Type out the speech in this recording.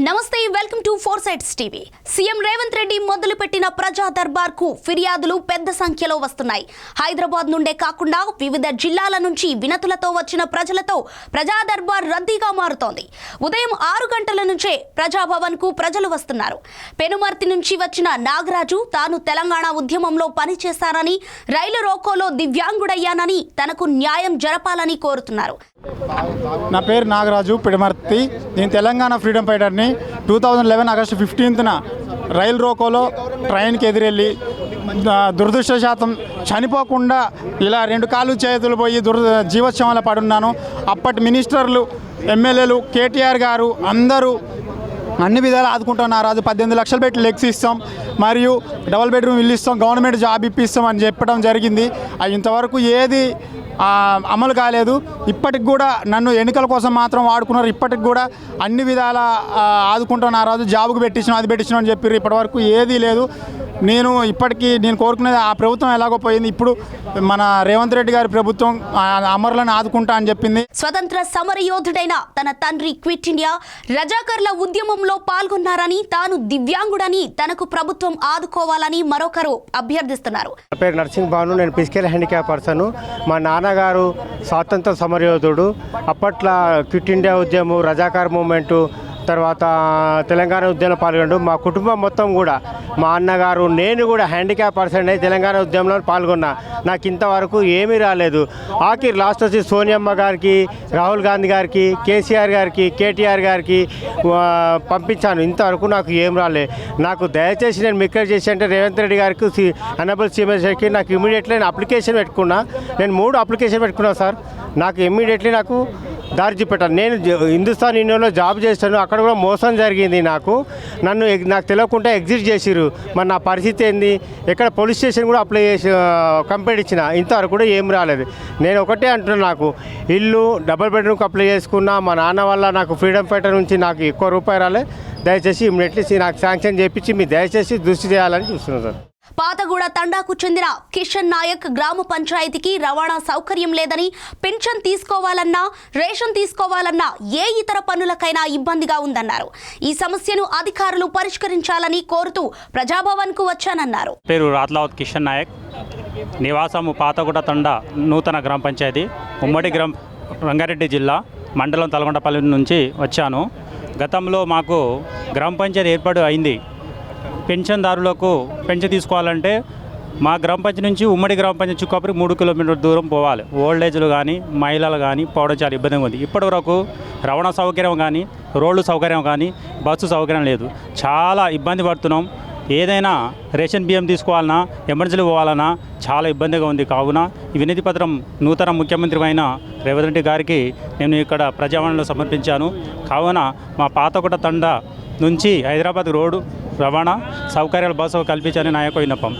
నమస్తే welcome to four sides TV. CM Revanth Reddy మొదలుపెట్టిన ప్రజా దర్బార్ కు ఫిర్యాదులు పెద్ద సంఖ్యలో వస్తున్నాయి. హైదరాబాద్ నుండే కాకుండా వివిధ జిల్లాల నుంచి వినతులతో వచ్చిన ప్రజలతో ప్రజా దర్బార్ రద్దీగా మారుతోంది. ఉదయం 6 గంటల నుంచే ప్రజాభవన్ కు ప్రజలు వస్తున్నారు. పెనుమర్తి నుంచి వచ్చిన నాగరాజు తాను తెలంగాణ ఉద్యమంలో పనిచేశారని, రైలు రోకోలో దివ్యాంగుడయ్యానని, తనకు న్యాయం జరపాలని కోరుతున్నారు. నా పేరు నాగరాజు పిడమర్తి. నేను తెలంగాణ ఫ్రీడమ్ ఫైటర్ని. 2011 ఆగస్టు 15న రైలు రోకోలో ట్రైన్కి ఎదురెళ్ళి దురదృష్టశాతం చనిపోకుండా ఇలా 2 కాళ్ళు చేతులు పోయి జీవోత్సవంలో పడున్నాను. అప్పటి మినిస్టర్లు, ఎమ్మెల్యేలు, కేటీఆర్ గారు అందరూ అన్ని విధాలు ఆదుకుంటున్నారు. అది 18 లక్షలు పెట్టి లెగ్స్ ఇస్తాం, మరియు డబుల్ బెడ్రూమ్ ఇల్లు ఇస్తాం, గవర్నమెంట్ జాబ్ ఇప్పిస్తాం అని చెప్పడం జరిగింది. అది ఇంతవరకు ఏది అమలు కాలేదు. ఇప్పటికి కూడా నన్ను ఎన్నికల కోసం మాత్రం వాడుకున్నారు. ఇప్పటికి కూడా అన్ని విధాల ఆదుకుంటున్నారు. రాజు జాబుకు పెట్టించినాం, అది పెట్టించినాం అని చెప్పారు. ఇప్పటివరకు ఏదీ లేదు. నేను కోరుకునేది ఆ ప్రభుత్వం ఎలాగో పోయింది. ఇప్పుడు మన రేవంత్ రెడ్డి గారి ప్రభుత్వం అమరులను ఆదుకుంటా అని చెప్పింది. స్వతంత్ర సమరయోధుడైన తన తండ్రి క్విట్ ఇండియా రజాకర్ల ఉద్యమంలో పాల్గొన్నారని, తాను దివ్యాంగుడని, తనకు ప్రభుత్వం ఆదుకోవాలని మరొకరు అభ్యర్థిస్తున్నారు. నా పేరు నర్సింగ్ భాను. నేను ఫిజికల్ హ్యాండిక్యాప్ పర్సన్. మా నాన్నగారు స్వాతంత్ర సమరయోధుడు. అప్పట్లో క్విట్ ఇండియా ఉద్యమం, రజాకార్ మూమెంటు, తర్వాత తెలంగాణ ఉద్యమంలో పాల్గొండు. మా కుటుంబం మొత్తం కూడా, మా అన్నగారు, నేను కూడా హ్యాండిక్యాప్ పర్సన్ అయి తెలంగాణ ఉద్యమంలో పాల్గొన్నా. నాకు ఇంతవరకు ఏమీ రాలేదు. ఆఖరి లాస్ట్ వచ్చి సోనియమ్మ గారికి, రాహుల్ గాంధీ గారికి, కేసీఆర్ గారికి, కేటీఆర్ గారికి పంపించాను. ఇంతవరకు నాకు ఏం రాలే. నాకు దయచేసి నేను రిక్వెస్ట్ చేసి అంటే రేవంత్ రెడ్డి గారికి, అనబుల్ సీఎంకి నాకు ఇమీడియట్లీ నేను అప్లికేషన్ పెట్టుకున్నా. నేను 3 అప్లికేషన్ పెట్టుకున్నాను సార్. నాకు ఇమ్మీడియట్లీ నాకు దారి చూపెట్టాను. నేను హిందుస్థాన్ యూనియన్లో జాబ్ చేస్తాను. అక్కడ కూడా మోసం జరిగింది. నాకు తెలియకుండా ఎగ్జిట్ చేసిరు. మరి నా పరిస్థితి ఏంది? ఎక్కడ పోలీస్ స్టేషన్ కూడా అప్లై చేసి కంప్లైంట్ ఇచ్చిన. ఇంతవరకు కూడా ఏం రాలేదు. నేను ఒకటే అంటున్నాను, నాకు ఇల్లు డబుల్ బెడ్రూమ్కి అప్లై చేసుకున్నా. మా నాన్న వల్ల నాకు ఫ్రీడమ్ ఫైటర్ నుంచి నాకు ఎక్కువ రూపాయి రాలే. దయచేసి ఇమ్మీడియట్లీ నాకు శాంక్షన్ చేయించి మీరు దయచేసి దృష్టి చేయాలని చూస్తున్నాను సార్. పాతగూడ తండాకు చెందిన కిషన్ నాయక్ గ్రామ పంచాయతీకి రవాణా సౌకర్యం లేదని, పెన్షన్ తీసుకోవాలన్నా, రేషన్ తీసుకోవాలన్నా ఏ ఇతర పనులకైనా ఇబ్బందిగా ఉందన్నారు. ఈ సమస్యను అధికారులు పరిష్కరించాలని కోరుతూ ప్రజాభవన్ కు వచ్చానన్నారు. పేరు రాత్లావత్ కిషన్ నాయక్, నివాసము పాతగూడ తండా నూతన గ్రామ పంచాయతీ, ఉమ్మడి రంగారెడ్డి జిల్లా, మండలం తలగొండపల్లి నుంచి వచ్చాను. గతంలో మాకు గ్రామ పంచాయతీ ఏర్పాటు అయింది. పెన్షన్దారులకు పెన్షన్ తీసుకోవాలంటే మా గ్రామ పంచాయతీ నుంచి ఉమ్మడి గ్రామ పంచాయతీ చుక్కపరి 3 కిలోమీటర్ల దూరం పోవాలి. ఓల్డేజ్లు కానీ, మహిళలు కానీ పోవడం చాలా ఇబ్బందిగా ఉంది. ఇప్పటివరకు రవాణా సౌకర్యం కానీ, రోడ్లు సౌకర్యం కానీ, బస్సు సౌకర్యం లేదు. చాలా ఇబ్బంది పడుతున్నాం. ఏదైనా రేషన్ బియ్యం తీసుకోవాలన్నా, ఎమర్జెన్సీ పోవాలన్నా చాలా ఇబ్బందిగా ఉంది. కావున ఈ వినతి పత్రం నూతన ముఖ్యమంత్రి అయిన రేవంత్ రెడ్డి గారికి నేను ఇక్కడ ప్రజావాణిలో సమర్పించాను. కావున మా పాతగూడ తండా నుంచి హైదరాబాద్ రోడ్డు రవాణా సౌకర్యాలు బస్సు కల్పించాలని నా యొక్క విన్నపం.